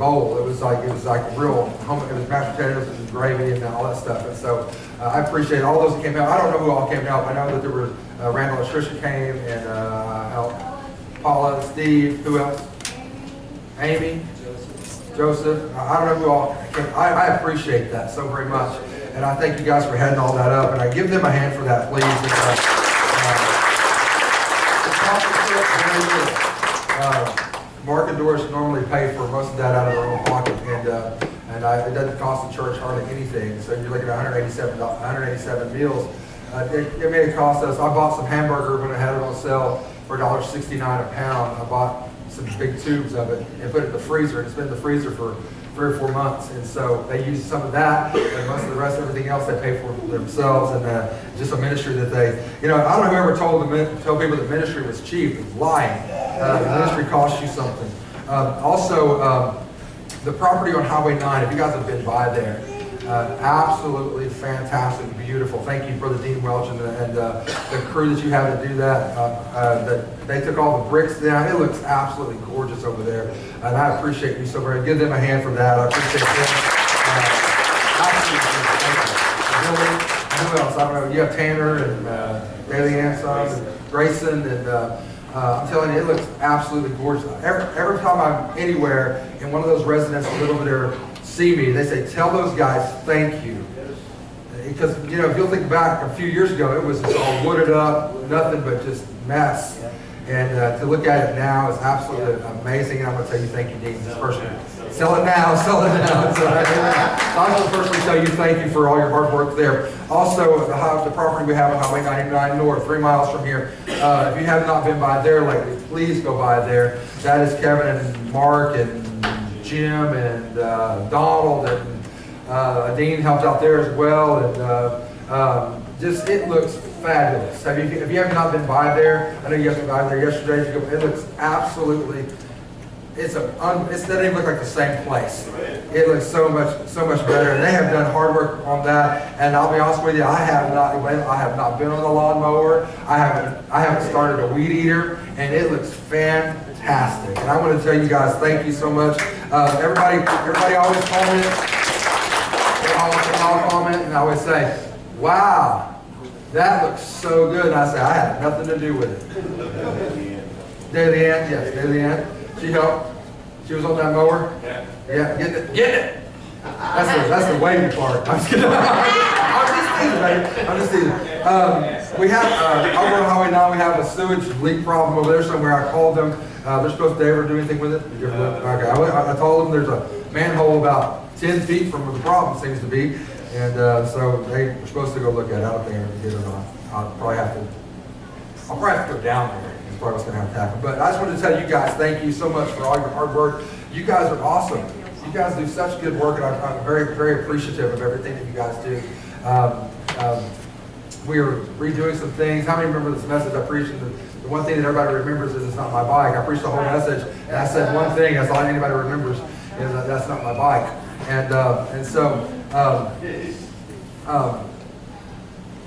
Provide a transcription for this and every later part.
bowl. It was like real home. It was mashed potatoes and gravy and all that stuff. And so I appreciate all those that came out. I don't know who all came to help. I know that there were Randall and Trisha came, and Paula, Steve, who else? Amy, Joseph. I don't know who all came. I appreciate that so very much, and I thank you guys for heading all that up. And I give them a hand for that, please. Mark and Doris normally pay for most of that out of their own pocket, and it doesn't cost the church hardly anything. So you're looking at 187 meals. It may have cost us. I bought some hamburger when I had it on sale for $1.69 a pound. I bought some big tubes of it and put it in the freezer. It's been in the freezer for 3 or 4 months, and so they use some of that, and most of the rest, everything else, they pay for themselves. And just a ministry that they, I don't know whoever told people that ministry was cheap. It's lying. Ministry costs you something. Also, the property on Highway 9. If you guys have been by there, absolutely fantastic, beautiful. Thank you, Brother Dean Welch and the crew that you have to do that. That they took all the bricks down. It looks absolutely gorgeous over there, and I appreciate you so very much. Give them a hand for that. I appreciate them. Who else? I don't know. You have Tanner and Daily Anson and Grayson, and I'm telling you, it looks absolutely gorgeous. Every time I'm anywhere and one of those residents a little bit there see me, they say, tell those guys thank you. Because, if you'll think back a few years ago, it was just all wooded up, nothing but just mess. And to look at it now is absolutely amazing. And I'm going to tell you thank you, Dean, this person. Sell it now, sell it now. So I want to personally tell you thank you for all your hard work there. Also, the property we have on Highway 99 North, 3 miles from here. If you have not been by there lately, please go by there. That is Kevin and Mark and Jim and Donald, and Dean helped out there as well. And just, it looks fabulous. If you have not been by there, I know you guys been by there yesterday. It looks absolutely. It doesn't even look like the same place. It looks so much better, and they have done hard work on that. And I'll be honest with you, I have not been on the lawnmower. I haven't started a weed eater, and it looks fantastic. And I want to tell you guys, thank you so much. Everybody always comments. I'll comment, and I always say, "Wow, that looks so good." And I say, I had nothing to do with it. Daily Ann, yes, Daily Ann. She helped. She was on that mower. Yeah, get it. That's the wavy part. I'm just kidding. I'm just teasing. We have over on Highway 9. We have a sewage leak problem over there somewhere. I called them. They're supposed to ever do anything with it. Okay. I told them there's a manhole about 10 feet from where the problem seems to be, and so they were supposed to go look at it. I don't think they're going to get it or not. I'll probably have to go down there. What's going to have to happen. But I just wanted to tell you guys, thank you so much for all your hard work. You guys are awesome. You guys do such good work, and I'm very, very appreciative of everything that you guys do. We are redoing some things. How many remember this message I preached? And the one thing that everybody remembers is it's not my bike. I preached the whole message, and I said one thing. That's all anybody remembers is that that's not my bike. And so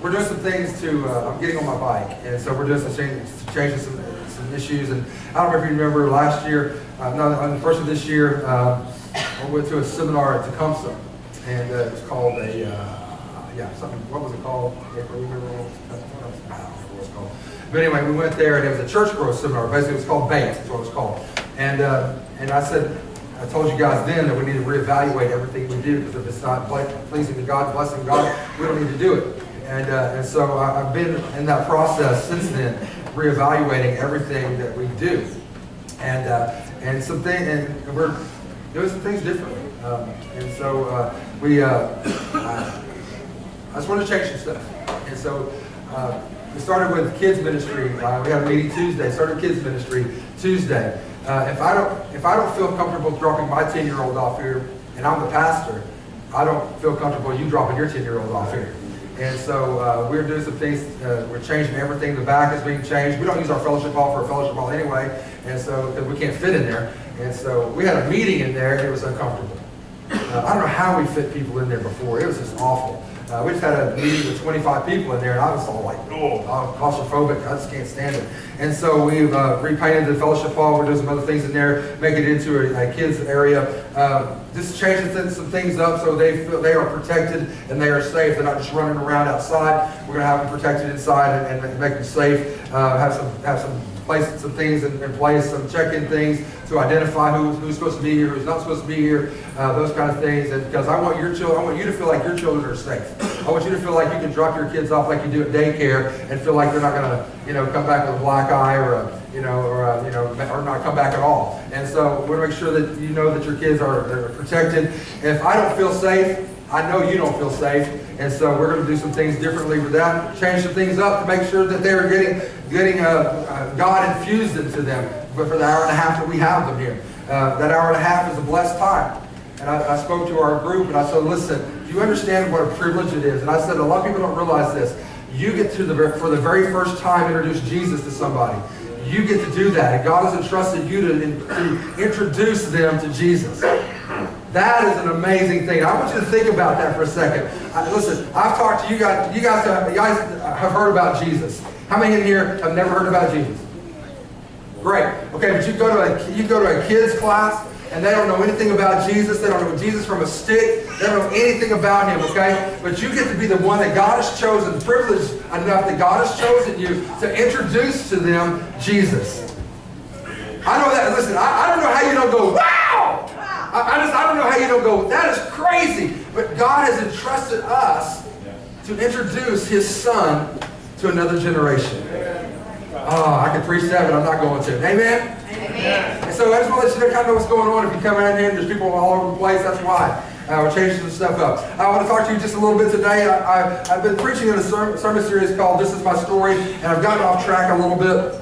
we're doing some things to, I'm getting on my bike, and so we're doing some changes, some issues. And I don't know if you remember last year, on the first of this year, I went to a seminar at Tecumseh, and it was called what was it called? I don't remember what it was called. But anyway, we went there, and it was a church growth seminar. Basically, it was called BAIT, that's what it was called. And I told you guys then that we need to reevaluate everything we do, because if it's not pleasing to God, blessing God, we don't need to do it. And so I've been in that process since then, reevaluating everything that we do, and we're doing some things differently. And so I just want to change some stuff. And so we started with kids ministry. We had a meeting Tuesday. Started kids ministry Tuesday. If I don't feel comfortable dropping my 10-year-old off here, and I'm the pastor, I don't feel comfortable you dropping your 10-year-old off here. And so we're doing some things. We're changing everything. The back is being changed. We don't use our fellowship hall for a fellowship hall anyway, and so because we can't fit in there. And so we had a meeting in there, and it was uncomfortable. I don't know how we fit people in there before. It was just awful. We just had a meeting with 25 people in there, and I was all like, oh, I'm claustrophobic. I just can't stand it. And so we've repainted the fellowship hall. We're doing some other things in there, making it into a kids area. Just changing some things up so they feel they are protected and they are safe. They're not just running around outside. We're going to have them protected inside and make them safe. Have some place some things in place, some check-in things to identify who's supposed to be here, who's not supposed to be here, those kind of things. And because I want you to feel like your children are safe. I want you to feel like you can drop your kids off like you do at daycare and feel like they're not going to, come back with a black eye or not come back at all. And so we want to make sure that you know that your kids are protected. If I don't feel safe, I know you don't feel safe, and so we're going to do some things differently with that. Change some things up to make sure that they're getting God infused into them for the hour and a half that we have them here. That hour and a half is a blessed time. And I spoke to our group and I said, listen, do you understand what a privilege it is? And I said, a lot of people don't realize this. You get to for the very first time introduce Jesus to somebody. You get to do that, and God has entrusted you to introduce them to Jesus. That is an amazing thing. I want you to think about that for a second. Listen, I've talked to you guys. You guys have heard about Jesus. How many in here have never heard about Jesus? Great. Okay, but you go to a kids class, and they don't know anything about Jesus. They don't know Jesus from a stick. They don't know anything about him, okay? But you get to be the one that God has chosen, privileged enough that God has chosen you to introduce to them Jesus. I know that. Listen, I don't know how you don't go, wow! I don't know how you don't go, that is crazy. But God has entrusted us to introduce his son to another generation. Oh, I could preach that, but I'm not going to. Amen? Amen. And so I just want to let you know kind of know what's going on. If you come in here and there's people all over the place, that's why. We're changing some stuff up. I want to talk to you just a little bit today. I've been preaching in a sermon series called This Is My Story, and I've gotten off track a little bit.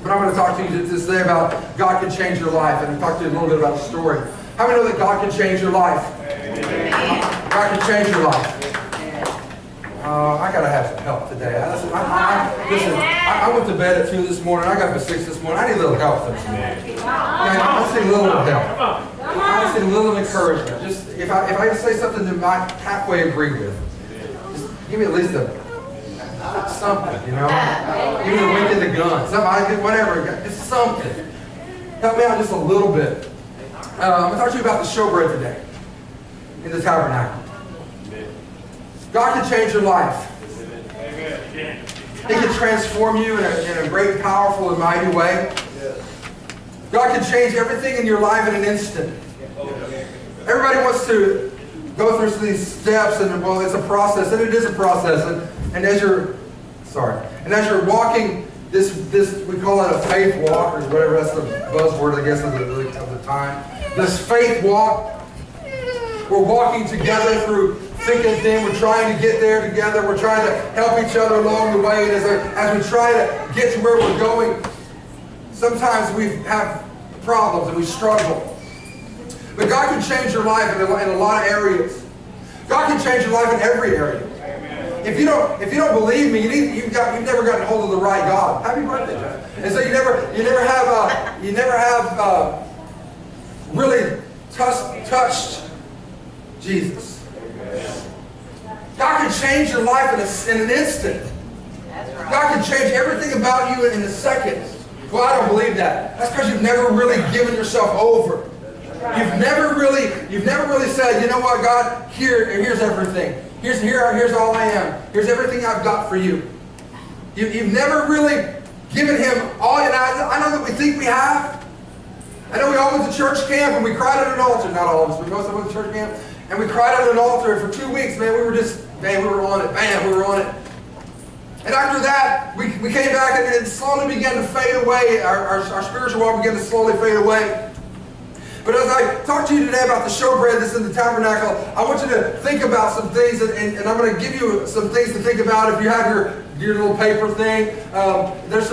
But I'm going to talk to you today about God can change your life, and I'll talk to you a little bit about the story. How many know that God can change your life? Amen. God can change your life. I got to have some help today. Listen, I went to bed at 2 this morning. I got up at 6 this morning. I need a little help this morning. I just need a little help. I just need a little encouragement. Just if I just say something that I might halfway agree with, just give me at least something, Give me the wink in the gun. Something, whatever. Just something. Help me out just a little bit. I'm going to talk to you about the showbread today in the tabernacle. God can change your life. He can transform you in a great, powerful, and mighty way. God can change everything in your life in an instant. Everybody wants to go through these steps, and well, it's a process, and it is a process. And as you're walking this we call it a faith walk, or whatever, that's the buzzword, I guess, of the time. This faith walk, we're walking together through thick and thin. We're trying to get there together. We're trying to help each other along the way. And as we try to get to where we're going, sometimes we have problems and we struggle. But God can change your life in a lot of areas. God can change your life in every area. If you don't believe me, you've never gotten hold of the right God. Happy birthday, Jeff. And so you never have really touched Jesus. God can change your life in an instant. God can change everything about you in a second. Well, I don't believe that. That's because you've never really given yourself over. You've never really said, you know what, God, here's everything. Here's all I am. Here's everything I've got for you. You've never really given him all. And I know that we think we have. I know we all went to church camp and we cried at an altar. Not all of us, but most of us went to church camp. And we cried at an altar, and for 2 weeks, man, we were on it. Man, we were on it. And after that, we came back and it slowly began to fade away. Our spiritual walk began to slowly fade away. But as I talk to you today about the showbread that's in the tabernacle, I want you to think about some things, and I'm going to give you some things to think about. If you have your little paper thing, there's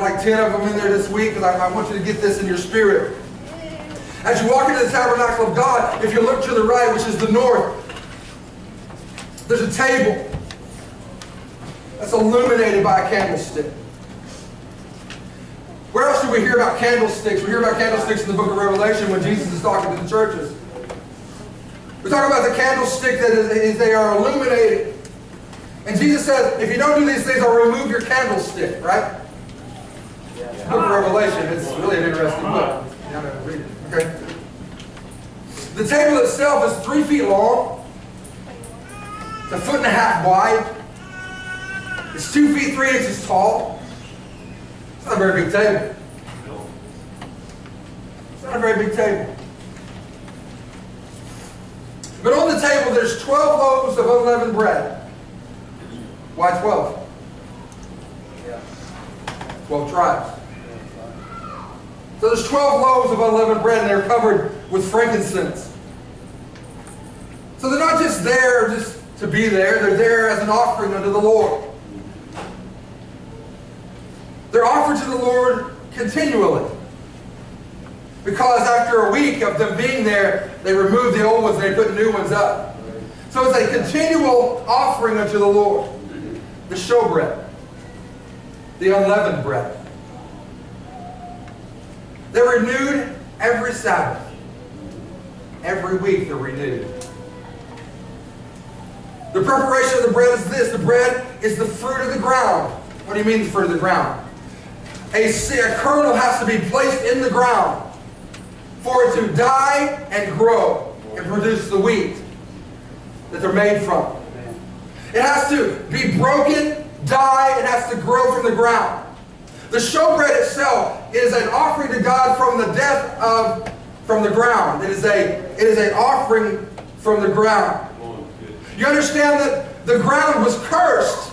like 10 of them in there this week, because I want you to get this in your spirit. As you walk into the tabernacle of God, if you look to the right, which is the north, there's a table that's illuminated by a candlestick. Where else do we hear about candlesticks? We hear about candlesticks in the book of Revelation when Jesus is talking to the churches. We talk about the candlestick that they are illuminated. And Jesus says, if you don't do these things, I'll remove your candlestick, right? It's the book of Revelation. It's really an interesting book. You gotta read it, okay? The table itself is 3 feet long. It's 1.5 feet wide. It's 2 feet 3 inches tall. It's not a very big table. It's not a very big table. But on the table, there's 12 loaves of unleavened bread. Why 12? 12 tribes. So there's 12 loaves of unleavened bread, and they're covered with frankincense. So they're not just there just to be there. They're there as an offering unto the Lord. They're offered to the Lord continually. Because after a week of them being there, they remove the old ones and they put new ones up. So it's a continual offering unto the Lord. The showbread. The unleavened bread. They're renewed every Sabbath. Every week they're renewed. The preparation of the bread is this. The bread is the fruit of the ground. What do you mean the fruit of the ground? A kernel has to be placed in the ground for it to die and grow and produce the wheat that they're made from. It has to be broken, die, it has to grow from the ground. The showbread itself is an offering to God from the ground. It is an offering from the ground. You understand that the ground was cursed.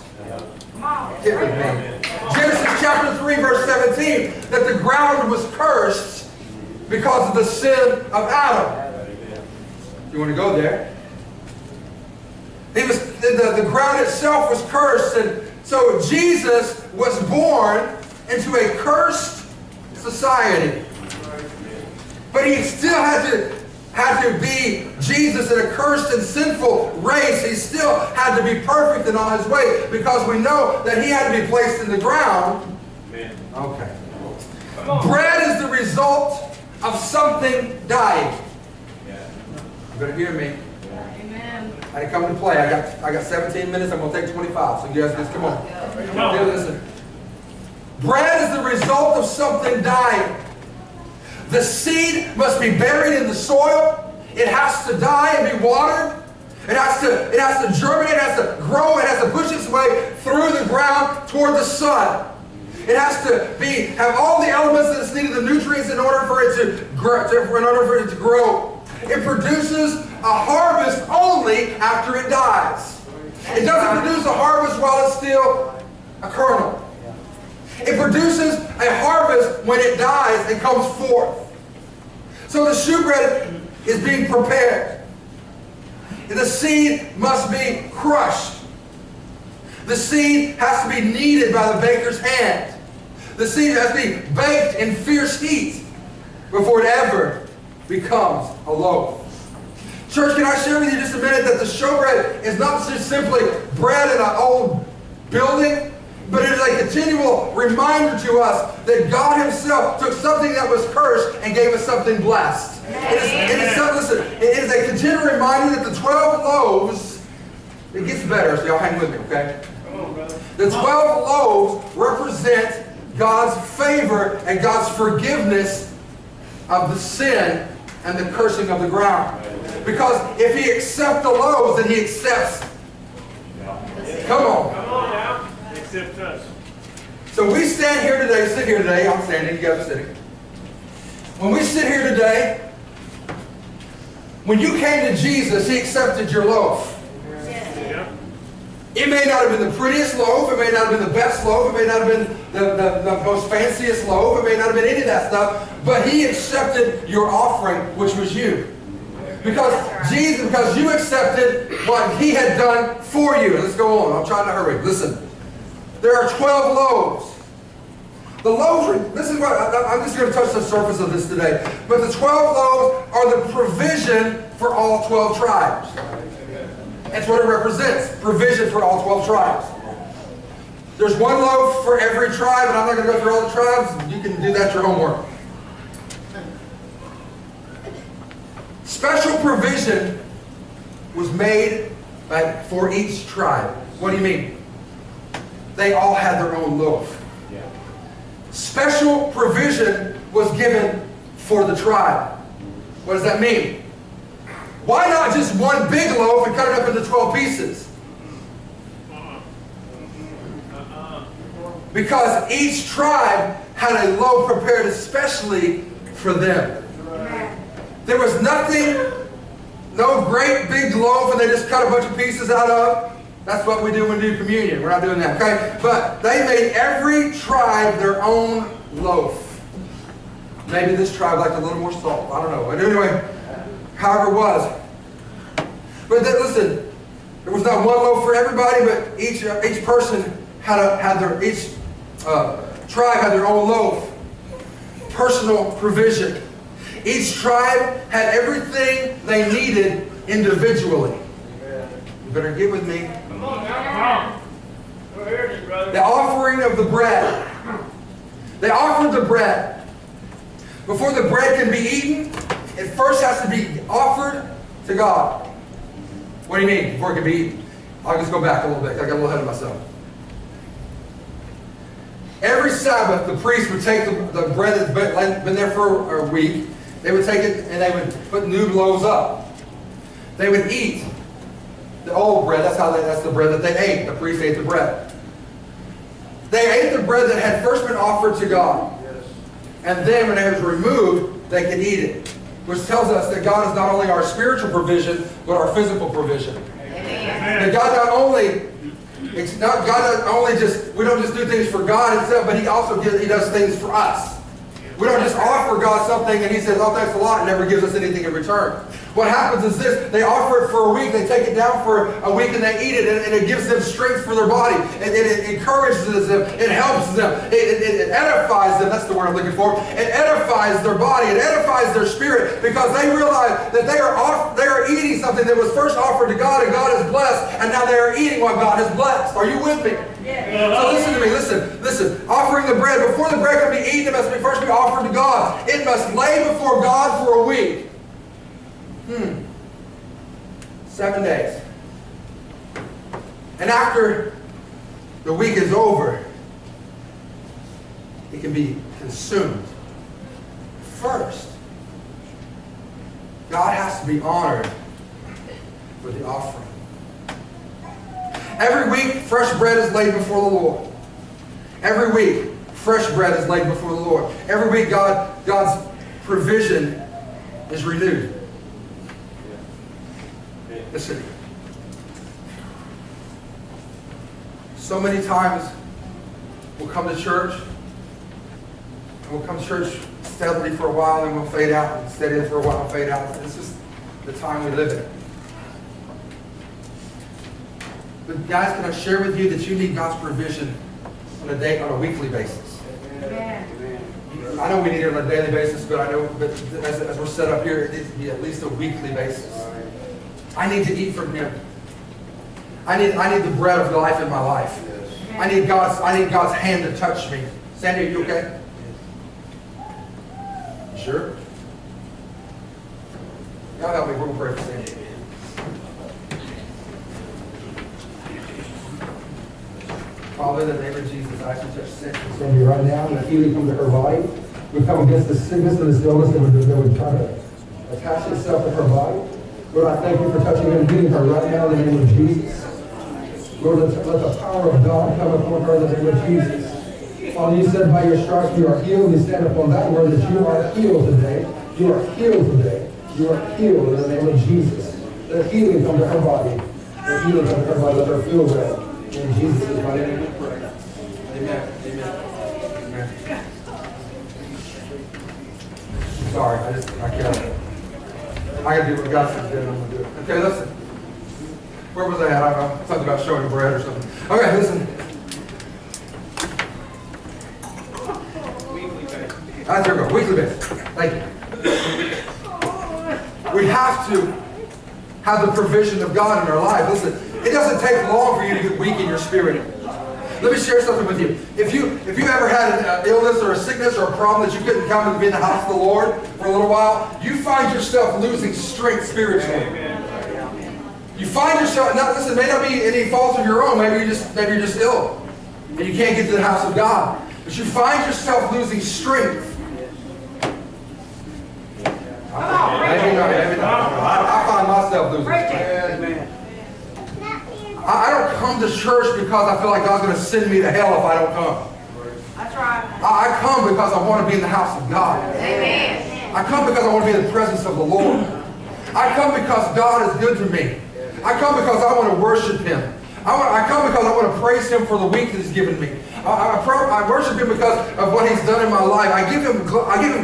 Get with me. Genesis chapter 3 verse 17, that the ground was cursed because of the sin of Adam. You want to go there? The ground itself was cursed, and so Jesus was born into a cursed society. But he still had to be Jesus in a cursed and sinful race. He still had to be perfect in all his way, because we know that he had to be placed in the ground. Okay. Bread is the result of something dying. You better hear me. Amen. I didn't come to play. I got 17 minutes. I'm going to take 25. So you guys just come on. Here, listen. Bread is the result of something dying. The seed must be buried in the soil. It has to die and be watered. It has to germinate. It has to grow. It has to push its way through the ground toward the sun. It has to have all the elements that it's needed, the nutrients, in order for it to grow. It produces a harvest only after it dies. It doesn't produce a harvest while it's still a kernel. It produces a harvest when it dies and comes forth. So the shewbread is being prepared. The seed must be crushed. The seed has to be kneaded by the baker's hand. The seed has to be baked in fierce heat before it ever becomes a loaf. Church, can I share with you just a minute that the showbread is not just simply bread in an old building, but it is a continual reminder to us that God himself took something that was cursed and gave us something blessed. It is a continual reminder that the 12 loaves, it gets better, so y'all hang with me, okay? The 12 loaves represent God's favor and God's forgiveness of the sin and the cursing of the ground. Because if he accepts the loaves, then he accepts. Come on. Come on now. Accept us. So we stand here today, sit here today. I'm standing, you guys are sitting. When we sit here today, when you came to Jesus, he accepted your loaf. It may not have been the prettiest loaf. It may not have been the best loaf. It may not have been the most fanciest loaf. It may not have been any of that stuff. But he accepted your offering, which was you. Because you accepted what he had done for you. Let's go on. I'm trying to hurry. Listen. There are 12 loaves. The loaves, this is what, I'm just going to touch the surface of this today. But the 12 loaves are the provision for all 12 tribes. That's what it represents. Provision for all 12 tribes. There's one loaf for every tribe, and I'm not going to go through all the tribes. You can do that your homework. Special provision was made for each tribe. What do you mean? They all had their own loaf. Special provision was given for the tribe. What does that mean? Why not just one big loaf and cut it up into 12 pieces? Because each tribe had a loaf prepared especially for them. There was nothing, no great big loaf and they just cut a bunch of pieces out of. That's what we do when we do communion. We're not doing that, okay? But they made every tribe their own loaf. Maybe this tribe liked a little more salt. I don't know. But anyway, however it was. But then, listen, there was not one loaf for everybody, but each person each tribe had their own loaf. Personal provision. Each tribe had everything they needed individually. You better get with me. Come on now. We're here, brother. The offering of the bread. They offered the bread. Before the bread can be eaten, it first has to be offered to God. What do you mean, before it can be eaten? I'll just go back a little bit. I got a little ahead of myself. Every Sabbath, the priest would take the bread that's been there for a week. They would take it and they would put new loaves up. They would eat the old bread. That's the bread that they ate. The priest ate the bread. They ate the bread that had first been offered to God. And then when it was removed, they could eat it. Which tells us that God is not only our spiritual provision, but our physical provision. Amen. That God not only we don't just do things for God himself, but he does things for us. We don't just offer God something and he says, oh, thanks a lot, and never gives us anything in return. What happens is this: they offer it for a week, they take it down for a week, and they eat it, and it gives them strength for their body. It encourages them, it helps them, it edifies them. That's the word I'm looking for. It edifies their body, it edifies their spirit, because they realize that they are eating something that was first offered to God, and God has blessed, and now they are eating what God has blessed. Are you with me? Yeah. So listen to me, listen. Offering the bread, before the bread can be eaten, it must first be offered to God. It must lay before God for a week. 7 days. And after the week is over, it can be consumed. First, God has to be honored with the offering. Every week, fresh bread is laid before the Lord. Every week, fresh bread is laid before the Lord. Every week, God's provision is renewed. Listen. So many times we'll come to church, and we'll come to church steadily for a while, and we'll fade out, and steady for a while, and fade out. It's just the time we live in. But guys, can I share with you that you need God's provision on a weekly basis? Amen. I know we need it on a daily basis, but I know as we're set up here, it needs to be at least a weekly basis. I need to eat from Him. I need the bread of life in my life. I need God's hand to touch me. Sandy, are you okay? You sure? Y'all help me. We're going to pray for Sandy. Father, in the name of Jesus, I ask you to touch Sandy right now, and that healing come to her body. We come against the sickness and this illness that would try to attach itself to her body. Lord, I thank you for touching her and healing her right now in the name of Jesus. Lord, let the power of God come upon her in the name of Jesus. Father, you said by your stripes we are healed. We stand upon that word that you are healed today. You are healed today. You are healed in the name of Jesus. Let healing come to her body. Let healing come to her body. Let her feel well. In Jesus' mighty name we pray. Amen. Amen. Amen. Sorry, I can't. I gotta do what God said to do, and I'm gonna do it. Okay, listen. Where was I at? I don't know. Something about showing bread or something. Okay, listen. That's there we go. Weekly basis. Thank you. We have to have the provision of God in our life. Listen, it doesn't take long for you to get weak in your spirit. Let me share something with you. If you ever had an illness or a sickness or a problem that you couldn't come and be in the house of the Lord for a little while, you find yourself losing strength spiritually. You find yourself, now listen, it may not be any fault of your own. Maybe you're just ill. And you can't get to the house of God. But you find yourself losing strength. Maybe not. I find myself losing strength. I don't come to church because I feel like God's going to send me to hell if I don't come. That's right. I come because I want to be in the house of God. Amen. I come because I want to be in the presence of the Lord. I come because God is good to me. I come because I want to worship Him. I come because I want to praise Him for the week that He's given me. I worship Him because of what He's done in my life. I give Him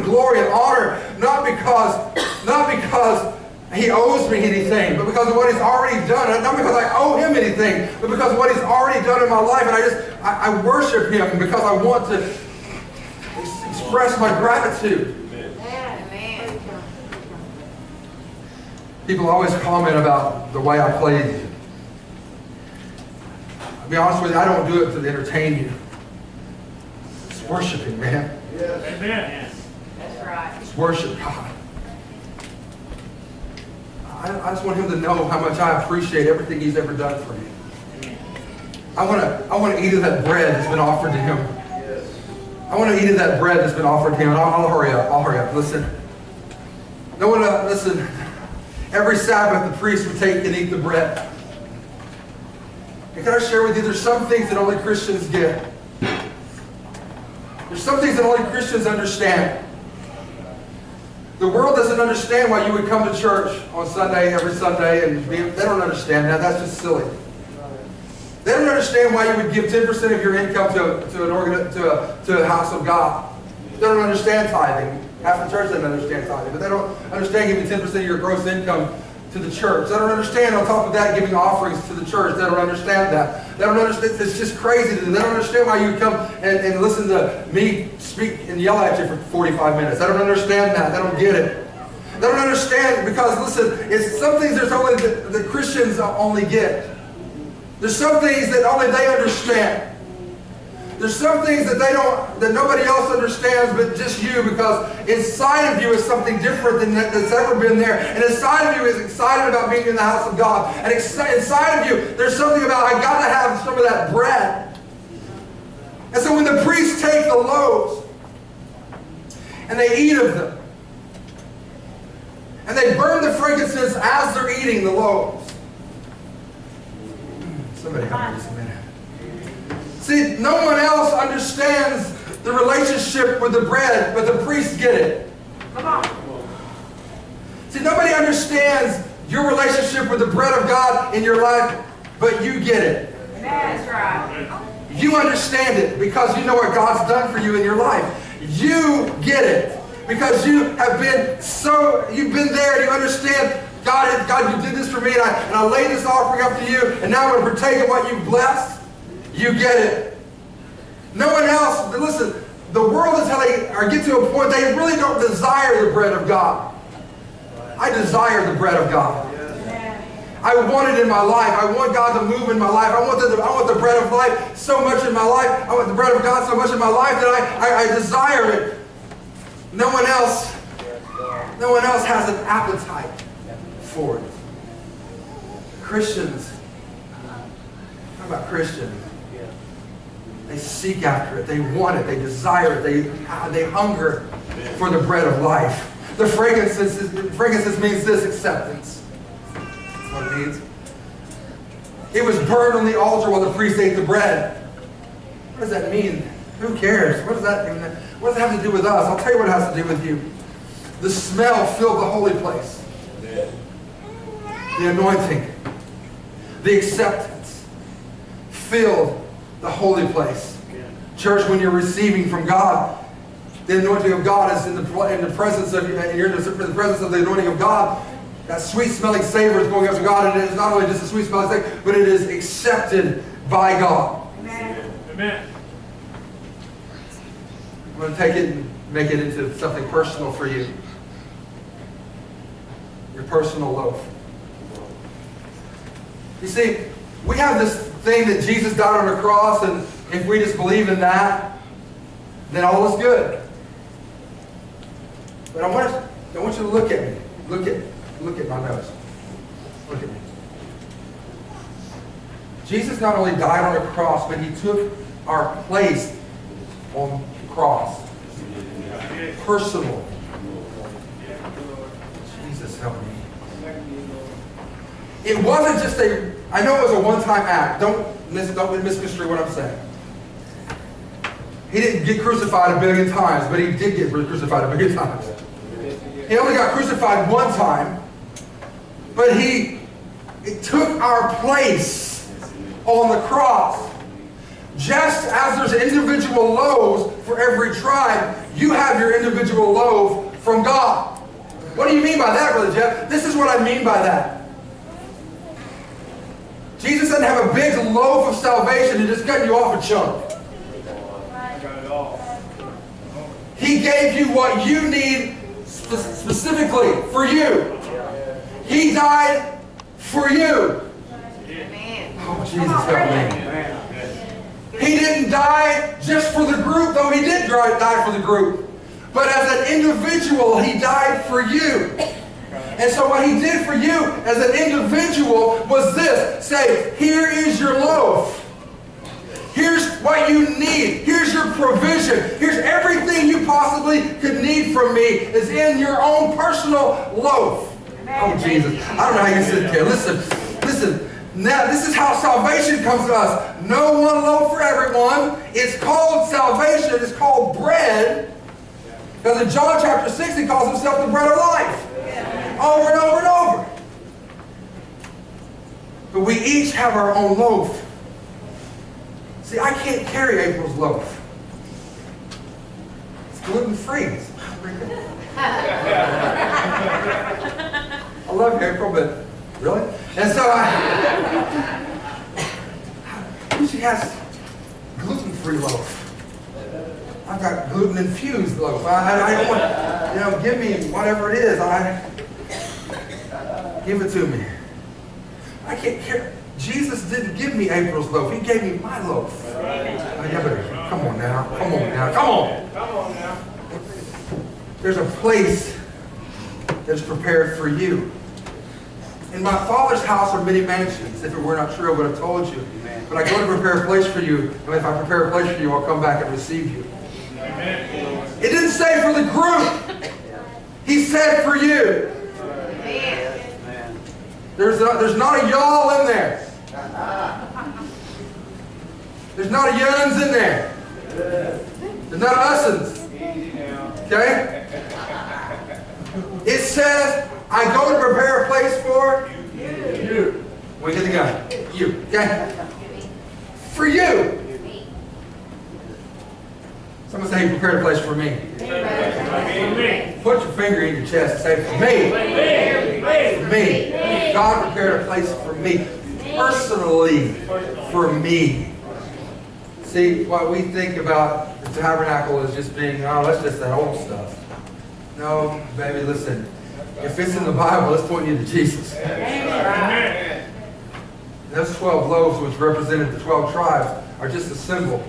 glory and honor, not because He owes me anything, but because of what He's already done. Not because I owe Him anything, but because of what He's already done in my life. And I worship Him because I want to express my gratitude. Amen. People always comment about the way I play. I'll be honest with you, I don't do it to entertain you. It's worshiping, man. Amen. That's right. It's worship God. I just want Him to know how much I appreciate everything He's ever done for me. I want to eat of that bread that's been offered to Him. I want to eat of that bread that's been offered to Him. And I'll hurry up. I'll hurry up. Listen. No one, listen. Every Sabbath, the priest would take and eat the bread. And can I share with you, there's some things that only Christians get. There's some things that only Christians understand. The world doesn't understand why you would come to church on Sunday, every Sunday, and they don't understand that. That's just silly. They don't understand why you would give 10% of your income to a house of God. They don't understand tithing. Half the church doesn't understand tithing, but they don't understand giving 10% of your gross income to the church. They don't understand, on top of that, giving offerings to the church. They don't understand that. They don't understand. It's just crazy to them. They don't understand why you come and listen to me speak and yell at you for 45 minutes. They don't understand that. They don't get it. They don't understand because, listen, it's some things there's only the Christians only get. There's some things that only they understand. There's some things that nobody else understands but just you, because inside of you is something different than that's ever been there. And inside of you is excited about being in the house of God. And inside of you, there's something about, I got to have some of that bread. And so when the priests take the loaves and they eat of them, and they burn the frankincense as they're eating the loaves. Somebody help me just a minute. See, no one else understands the relationship with the bread, but the priests get it. Come on. See, nobody understands your relationship with the bread of God in your life, but you get it. That's right. You understand it because you know what God's done for you in your life. You get it because you have been you've been there and you understand, God, you did this for me, and I laid this offering up to you, and now I'm going to partake of what you've blessed. You get it. No one else, listen, the world is how they get to a point they really don't desire the bread of God. I desire the bread of God. I want it in my life. I want God to move in my life. I want the bread of life so much in my life. I want the bread of God so much in my life that I desire it. No one else has an appetite for it. Christians, how about Christians? They seek after it. They want it. They desire it. They hunger for the bread of life. The frankincense means this: acceptance. That's what it means. It was burned on the altar while the priest ate the bread. What does that mean? Who cares? What does that mean? What does it have to do with us? I'll tell you what it has to do with you. The smell filled the holy place. The anointing, the acceptance filled the holy place. Church, when you're receiving from God, the anointing of God is in the presence of you, and you're in the presence of the anointing of God. That sweet smelling savor is going up to God, and it is not only just a sweet smelling savor, but it is accepted by God. Amen. Amen. I'm going to take it and make it into something personal for you. Your personal loaf. You see, we have this thing that Jesus died on the cross, and if we just believe in that, then all is good. But I want you to look at me. Look at my nose. Look at me. Jesus not only died on the cross, but he took our place on the cross. Personal. Jesus, help me. It wasn't just I know it was a one-time act. Don't misconstrue what I'm saying. He didn't get crucified a billion times, but he did get crucified a billion times. He only got crucified one time, but it took our place on the cross. Just as there's individual loaves for every tribe, you have your individual loaf from God. What do you mean by that, Brother Jeff? This is what I mean by that. Jesus doesn't have a big loaf of salvation and just cut you off a chunk. He gave you what you need specifically for you. He died for you. Oh, Jesus, help me. He didn't die just for the group, though he did die for the group. But as an individual, he died for you. And so what he did for you as an individual was this. Say, here is your loaf. Here's what you need. Here's your provision. Here's everything you possibly could need from me is in your own personal loaf. Oh, Jesus. I don't know how you sit there. Listen. Now, this is how salvation comes to us. No one loaf for everyone. It's called salvation. It's called bread. Because in John chapter 6, he calls himself the bread of life. Over and over and over. But we each have our own loaf. See, I can't carry April's loaf. It's gluten-free. I love you, April, but really? And so she has gluten-free loaf. I've got gluten-infused loaf. I don't want, give me whatever it is. Give it to me. I can't carry. Jesus didn't give me April's loaf. He gave me my loaf. Come on now. There's a place that's prepared for you. In my Father's house are many mansions. If it were not true, I would have told you. But I go to prepare a place for you. And if I prepare a place for you, I'll come back and receive you. It didn't say for the group. He said for you. There's not a y'all in there. There's not a yuns in there. There's not us'ns. Okay? It says, I go to prepare a place for you. We get the gun. You. Okay? For you. Someone say, he prepared a place for me. Put your finger in your chest and say, for me. For me. God prepared a place for me. Personally. For me. See, what we think about the tabernacle is just being, that's just that old stuff. No, baby, listen. If it's in the Bible, let's point you to Jesus. Amen. Those 12 loaves, which represented the 12 tribes, are just a symbol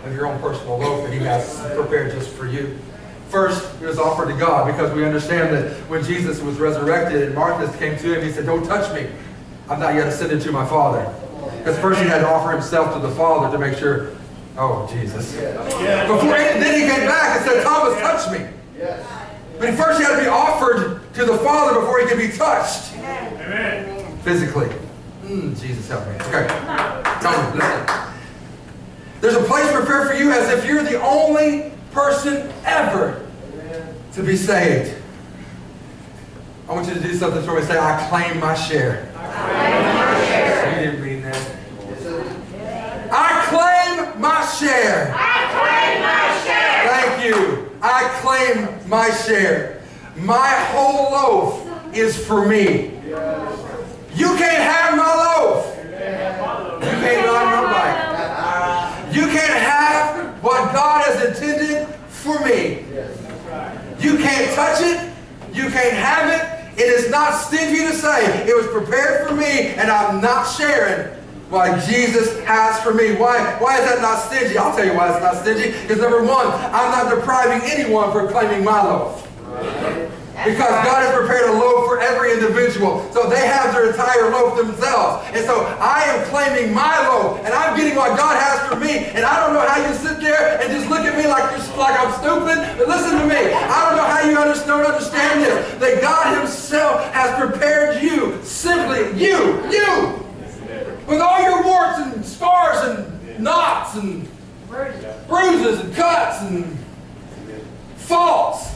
of your own personal loaf that he has prepared just for you. First, it was offered to God because we understand that when Jesus was resurrected and Martha came to him, he said, don't touch me. I'm not yet ascended to my Father. Because first he had to offer himself to the Father to make sure, oh, Jesus. Then he came back and said, Thomas, touch me. But first he had to be offered to the Father before he could be touched. Amen. Physically. Jesus help me. Okay. Tell me, listen. There's a place prepared for you as if you're the only person ever to be saved. I want you to do something for me. Say, I claim my share. I claim my share. You didn't mean that. I claim my share. I claim my share. Thank you. I claim my share. My whole loaf is for me. You can't have my loaf. You can't have my bite. You can't have what God has intended for me. You can't touch it. You can't have it. It is not stingy to say it was prepared for me and I'm not sharing what Jesus has for me. Why is that not stingy? I'll tell you why it's not stingy. Because number one, I'm not depriving anyone from claiming my loaf. Because God has prepared a loaf for every individual. So they have their entire loaf themselves. And so I am claiming my loaf. And I'm getting what God has for me. And I don't know how you sit there and just look at me like I'm stupid. But listen to me. I don't know how you don't understand this. That God himself has prepared you. Simply you. With all your warts and scars and knots and bruises and cuts and faults.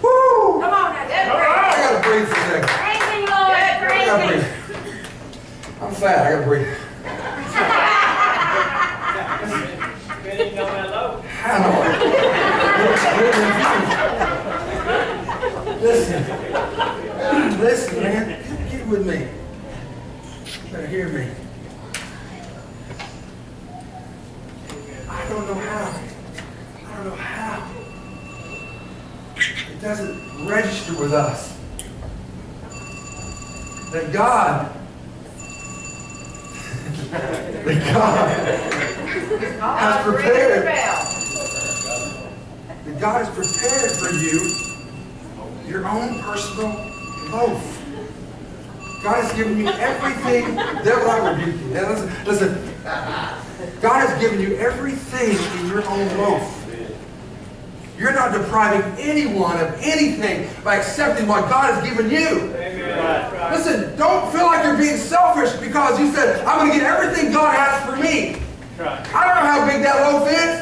Woo! Come on now, that's I gotta breathe for a second. Praise him, Lord. I gotta Praise breathe. him. I'm fat. I gotta breathe. Listen, man. Get with me. You better hear me. I don't know how. It doesn't register with us that God has prepared. That God has prepared for you your own personal loaf. God has given you everything. Devil, I rebuke you. Now, listen. God has given you everything in your own loaf. You're not depriving anyone of anything by accepting what God has given you. Amen. Listen, don't feel like you're being selfish because you said, I'm going to get everything God has for me. I don't know how big that loaf is.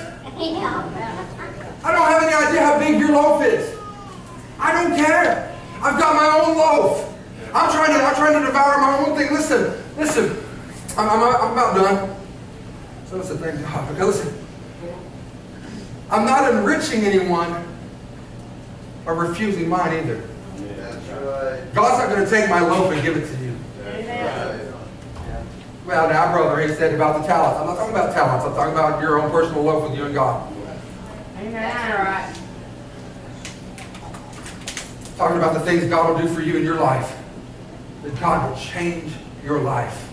I don't have any idea how big your loaf is. I don't care. I've got my own loaf. I'm trying to devour my own thing. Listen. I'm about done. So listen, thank God. Okay, listen. I'm not enriching anyone or refusing mine either. That's right. God's not going to take my loaf and give it to you. That's right. Well, now, brother, he said about the talents. I'm not talking about talents. I'm talking about your own personal loaf with you and God. Amen. That's right. Talking about the things God will do for you in your life. That God will change your life.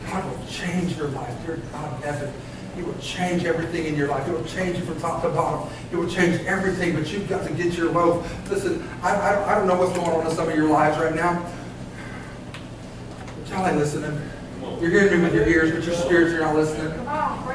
God will change your life. Dear God in heaven, He will change everything in your life. He will change you from top to bottom. He will change everything, but you've got to get your loaf. Listen, I don't know what's going on in some of your lives right now. But y'all ain't listening. You're hearing me with your ears, but your spirits, you're not listening.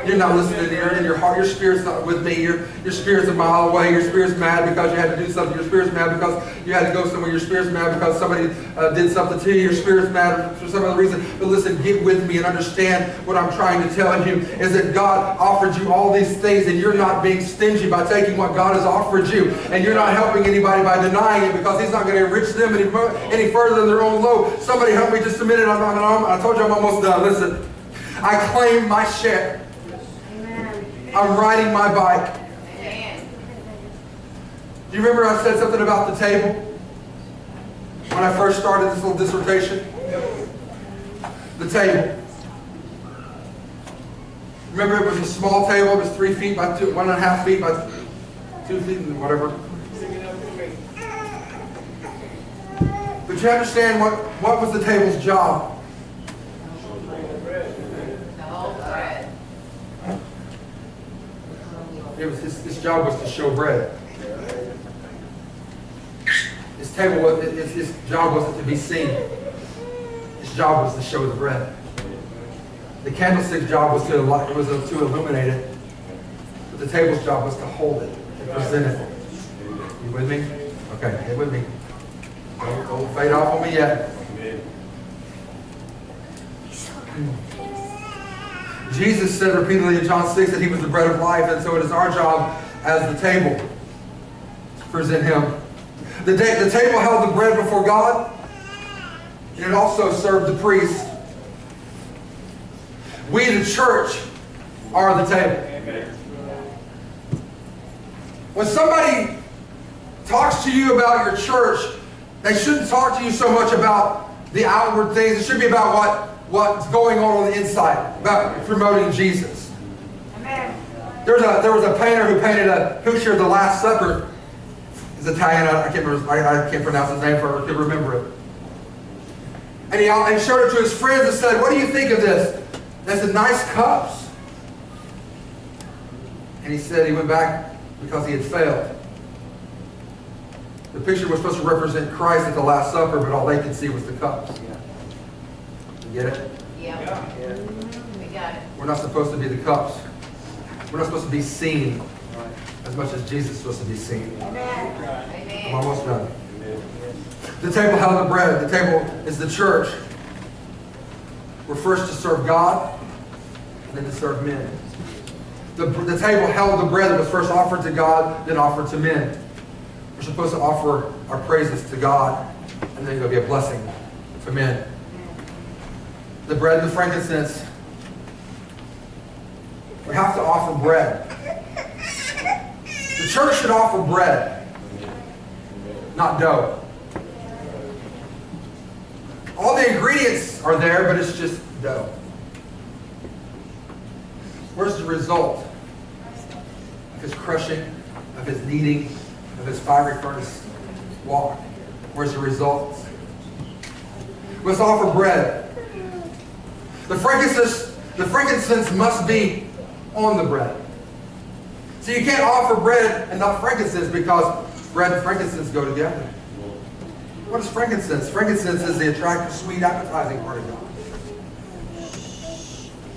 You're not listening. You're in your heart. Your spirit's not with me. Your spirit's a mile away. Your spirit's mad because you had to do something. Your spirit's mad because you had to go somewhere. Your spirit's mad because somebody did something to you. Your spirit's mad for some other reason. But listen, get with me and understand what I'm trying to tell you is that God offered you all these things and you're not being stingy by taking what God has offered you. And you're not helping anybody by denying it because He's not going to enrich them any further than their own load. Somebody help me just a minute. I told you I'm almost done. Listen, I claim my share. Amen. I'm riding my bike. Amen. Do you remember I said something about the table when I first started this little dissertation? The table. Remember, it was a small table. It was 3 feet by 1.5 feet by 2 feet and whatever. But you understand what was the table's job? It was his job was to show bread. His job wasn't to be seen. His job was to show the bread. The candlestick's job was to illuminate it. But the table's job was to hold it, to present it. You with me? Okay, get with me. Don't fade off on me yet. Jesus said repeatedly in John 6 that He was the bread of life, and so it is our job as the table to present Him. The table held the bread before God, and it also served the priest. We, the church, are the table. When somebody talks to you about your church, they shouldn't talk to you so much about the outward things. It should be about what's going on the inside, about promoting Jesus. Amen. There was a painter who painted a picture of the Last Supper. He's Italian. I can't pronounce his name or can remember it. And he showed it to his friends and said, "What do you think of this?" They said, "Nice cups." And he said he went back because he had failed. The picture was supposed to represent Christ at the Last Supper, but all they could see was the cups. You get it? Yeah. We got it. We're not supposed to be the cups. We're not supposed to be seen as much as Jesus is supposed to be seen. Amen. I'm Amen. almost done. The table held the bread. The table is the church. We're first to serve God, and then to serve men. The table held the bread that was first offered to God, then offered to men. We're supposed to offer our praises to God, and then it'll be a blessing to men. The bread and the frankincense. We have to offer bread. The church should offer bread, not dough. All the ingredients are there, but it's just dough. Where's the result of his crushing, of his kneading, of his fiery furnace walk? Where's the result? Let's offer bread. The frankincense must be on the bread. So you can't offer bread and not frankincense, because bread and frankincense go together. What is frankincense? Frankincense is the attractive, sweet, appetizing part of God.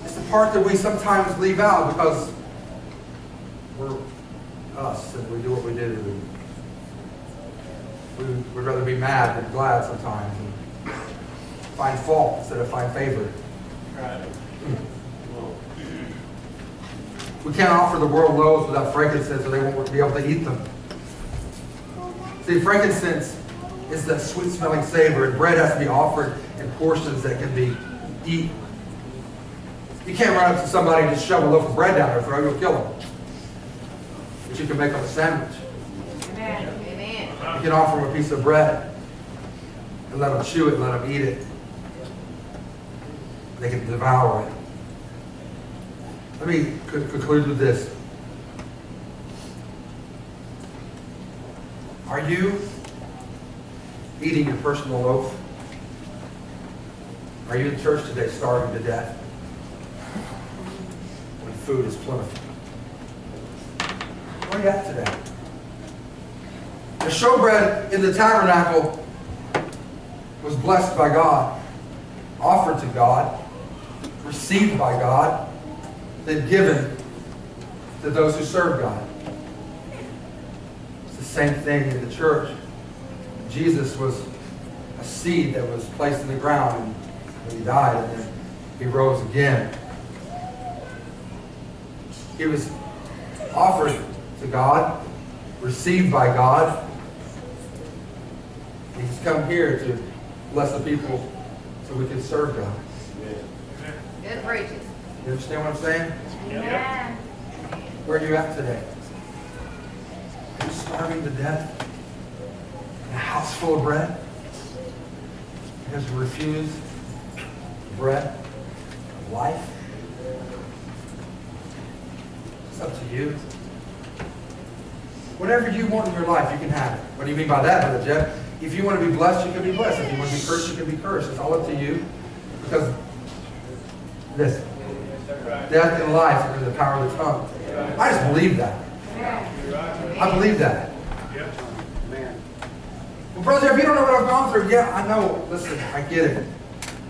It's the part that we sometimes leave out because we're us and we do what we do. We would rather be mad than glad sometimes, and find fault instead of find favor. We can't offer the world loaves without frankincense, or they won't be able to eat them. See, frankincense is that sweet-smelling savor, and bread has to be offered in portions that can be eaten. You can't run up to somebody and just shove a loaf of bread down their throat, you'll kill them. But you can make them a sandwich. Amen. Amen. You can offer them a piece of bread and let them chew it and let them eat it. They can devour it. Let me conclude with this. Are you eating your personal loaf? Are you in church today starving to death when food is plentiful? Where are you at today? The showbread in the tabernacle was blessed by God, offered to God, received by God, then given to those who serve God. It's the same thing in the church. Jesus was a seed that was placed in the ground, and when he died, and then he rose again. He was offered to God, received by God. He's come here to bless the people so we can serve God. Good preaching. You understand what I'm saying? Amen. Where are you at today? Are you starving to death in a house full of bread? Because you refuse the bread of life? It's up to you. Whatever you want in your life, you can have it. What do you mean by that, Brother Jeff? If you want to be blessed, you can be blessed. If you want to be cursed, you can be cursed. It's all up to you. Because, listen, death and life are in the power of the tongue. I just believe that. I believe that. Well, Brother Jeff, if you don't know what I've gone through, yeah, I know. Listen, I get it.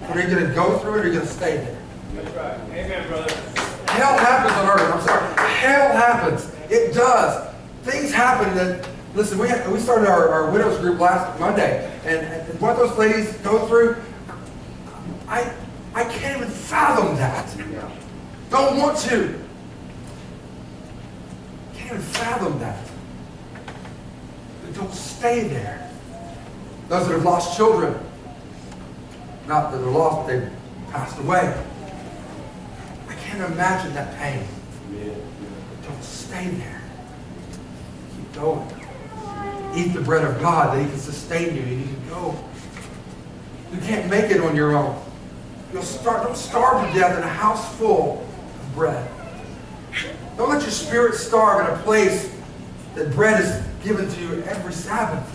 But are you going to go through it, or are you going to stay there? That's right. Amen, brother. Hell happens on earth. I'm sorry. Hell happens. It does. Things happen that, listen, we started our widows group last Monday, and what those ladies go through, I can't even fathom that. Don't want to. Can't even fathom that. But don't stay there. Those that have lost children, not that they're lost, but they've passed away. I can't imagine that pain. But don't stay there. Keep going. Eat the bread of God that he can sustain you, and you can go. You can't make it on your own. Don't starve to death in a house full of bread. Don't let your spirit starve in a place that bread is given to you every Sabbath.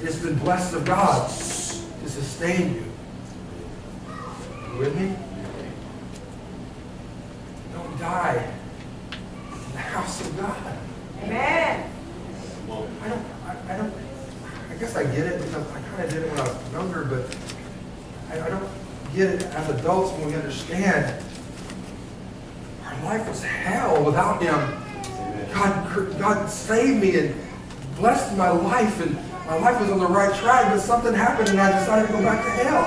It's been blessed of God to sustain you. You with me? Don't die in the house of God. Amen. I guess I get it because I kind of did it when I was younger, but I don't get it as adults when we understand our life was hell without Him. God saved me and blessed my life, and my life was on the right track, but something happened and I decided to go back to hell.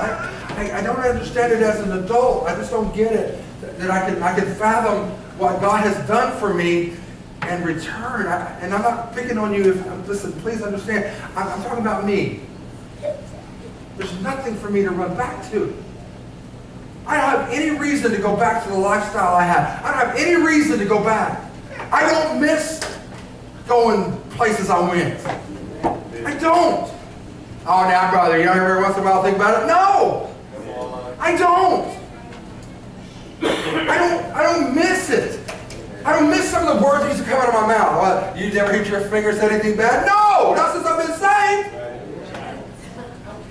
I don't understand it as an adult. I just don't get it. That I can fathom what God has done for me and return. And I'm not picking on you. Listen, please understand. I'm talking about me. There's nothing for me to run back to. I don't have any reason to go back to the lifestyle I had. I don't have any reason to go back. I don't miss going places I went. I don't. Oh, now, brother, you know, every once in a while think about it. No, I don't. I don't miss it. I don't miss some of the words that used to come out of my mouth. Well, you never hit your finger, said anything bad? No, not since I've been saved.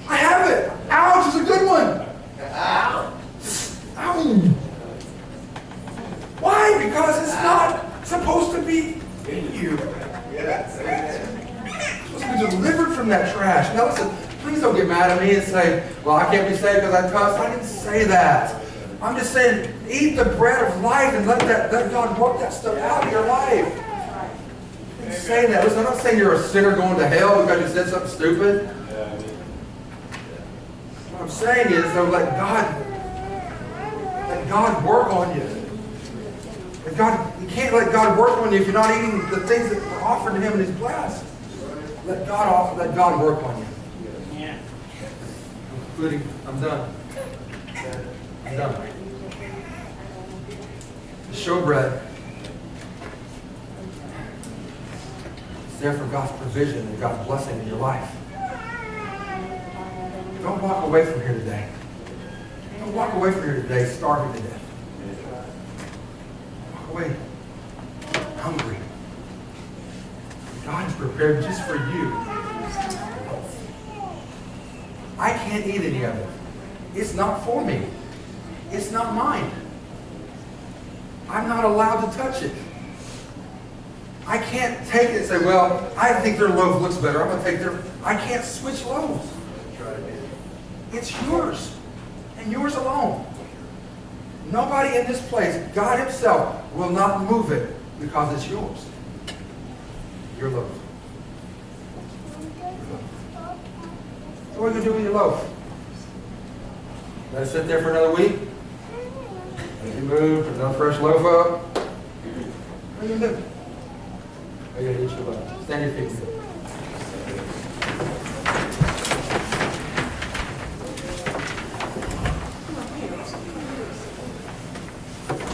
I have it. Ouch is a good one. Ow. Why? Because it's not supposed to be in you. It's supposed to be delivered from that trash. Now listen, please don't get mad at me and say, well, I can't be saved because I cuss. I didn't say that. I'm just saying, eat the bread of life and let God work that stuff out of your life. I didn't say that. Listen, I'm not saying you're a sinner going to hell because you said something stupid. What I'm saying is, though, let God work on you. You can't let God work on you if you're not eating the things that are offered to Him and He's blessed. Let God work on you. Yeah. I'm done. I'm done. The showbread is there for God's provision and God's blessing in your life. Don't walk away from here today. Don't walk away from here today starving to death. Walk away hungry. God is prepared just for you. I can't eat any of it. It's not for me. It's not mine. I'm not allowed to touch it. I can't take it and say, well, I think their loaf looks better. I'm going to take their... I can't switch loaves. It's yours. And yours alone. Nobody in this place, God Himself, will not move it because it's yours. Your loaf. So what are you going to do with your loaf? Let it sit there for another week? Let you move, put another fresh loaf up? What are you going to do? Are you going to eat your loaf? Stand your feet.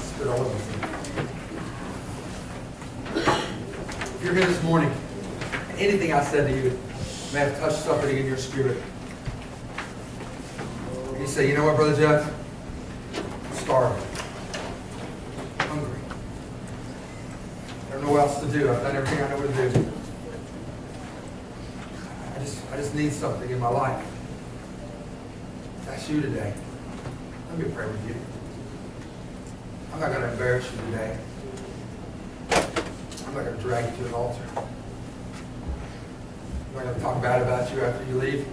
Spit all over. If you're here this morning, anything I said to you may have touched something in your spirit. You say, you know what, Brother Jeff? I'm starving. Hungry. I don't know what else to do. I've done everything I know what to do. I just need something in my life. That's you today. Let me pray with you. I'm not going to embarrass you today. I'm not going to drag you to an altar. I'm not going to talk bad about you after you leave.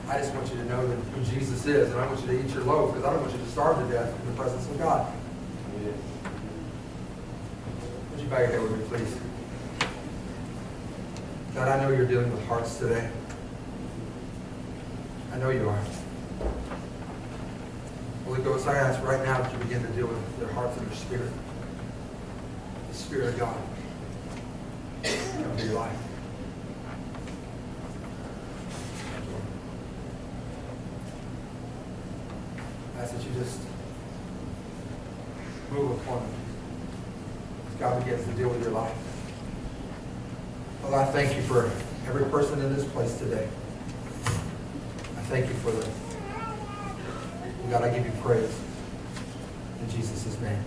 I just want you to know that who Jesus is, and I want you to eat your loaf because I don't want you to starve to death in the presence of God. Would you bow your head with me, please? God, I know you're dealing with hearts today. I know you are. Holy Ghost, I ask right now that you begin to deal with their hearts and their spirit. The Spirit of God. Come into your life. I ask that you just move upon them as God begins to deal with your life. Father, I thank you for every person in this place today. I thank you for them. God, I give you praise in Jesus' name.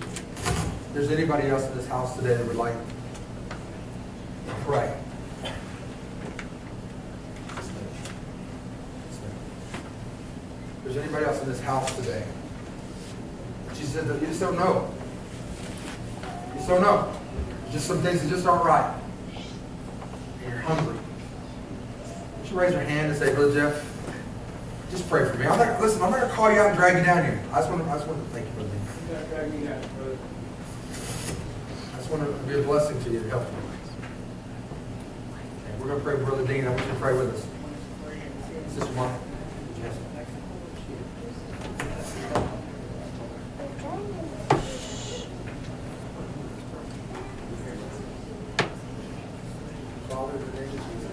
If there's anybody else in this house today that would like to pray, if there's anybody else in this house today, but you said that you just don't know. Just don't know. Just some things that just aren't right. And you're hungry. Would you raise your hand and say, Brother Jeff, just pray for me. I'm not going to call you out and drag you down here. I just want to thank you, brother. You're not dragging me down, brother. I just want to be a blessing to you and help you. And we're going to pray with Brother Dean. I want you to pray with us. Sister Mark. Yes. Father, in the name of Jesus.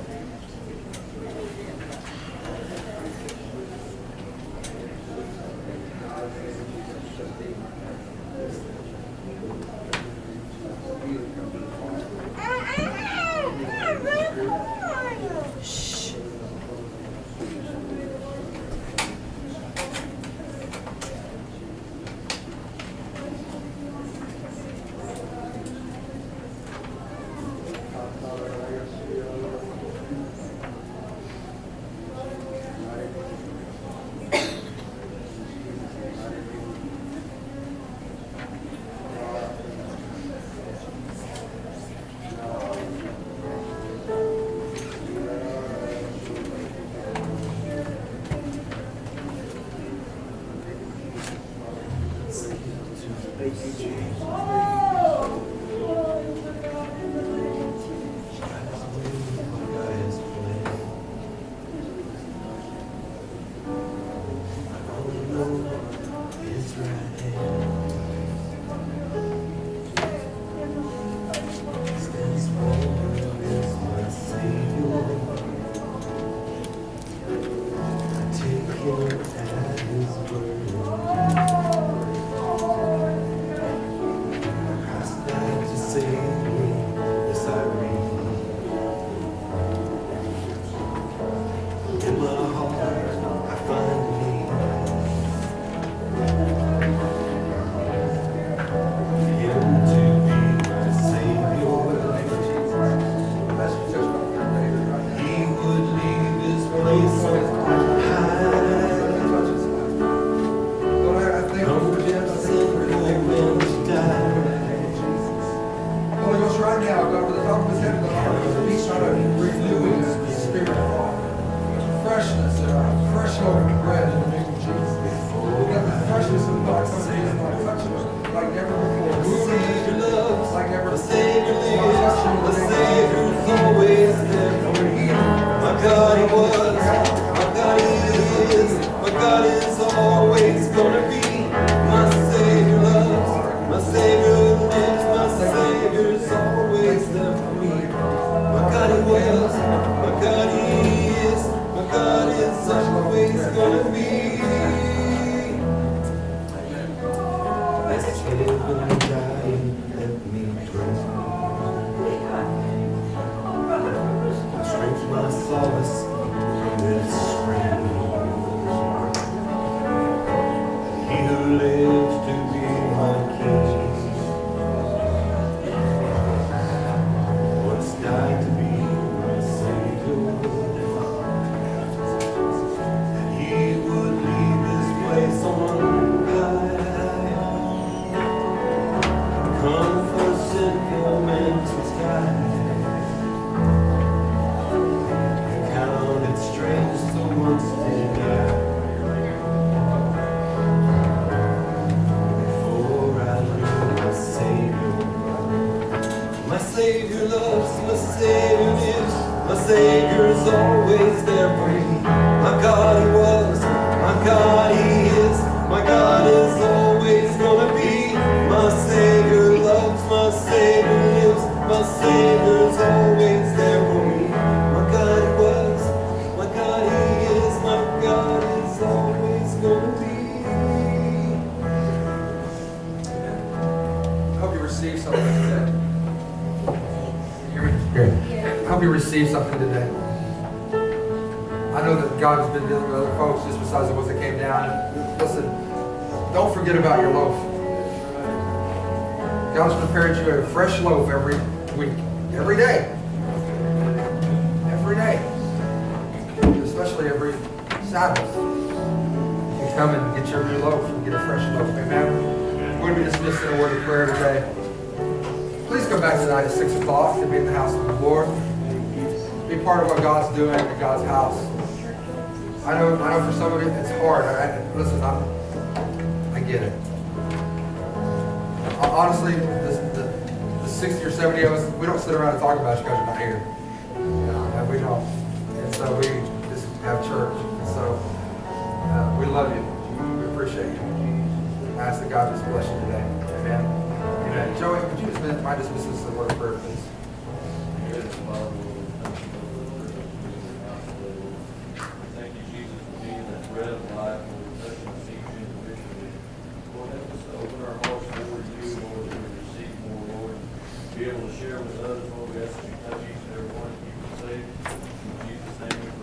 Praise PCG. Receive something today. I know that God has been dealing with other folks just besides the ones that came down. Listen, don't forget about your loaf. God's prepared you a fresh loaf every week, every day. Every day. Especially every Sabbath. You come and get your new loaf and get a fresh loaf. Amen. We're going to be dismissed in a word of prayer today. please come back tonight at 6 o'clock to be in the house of the Lord. Be part of what God's doing in God's house. I know for some of it it's hard. Listen, I get it. Honestly, the 60 or 70 of us, we don't sit around and talk about you because you're not here. And we don't. And so we just have church. And so we love you. We appreciate you. I ask that God just bless you today. Amen. Amen. Joey, would you just mind dismissing us in a word of prayer, please? Thank you, Jesus, for being that bread of life, Lord, touching us each individually. Lord, help us to open our hearts toward you, Lord, to receive more, Lord. Be able to share with others, Lord, we ask that you touch each and every one, keep us safe. In Jesus' name we pray.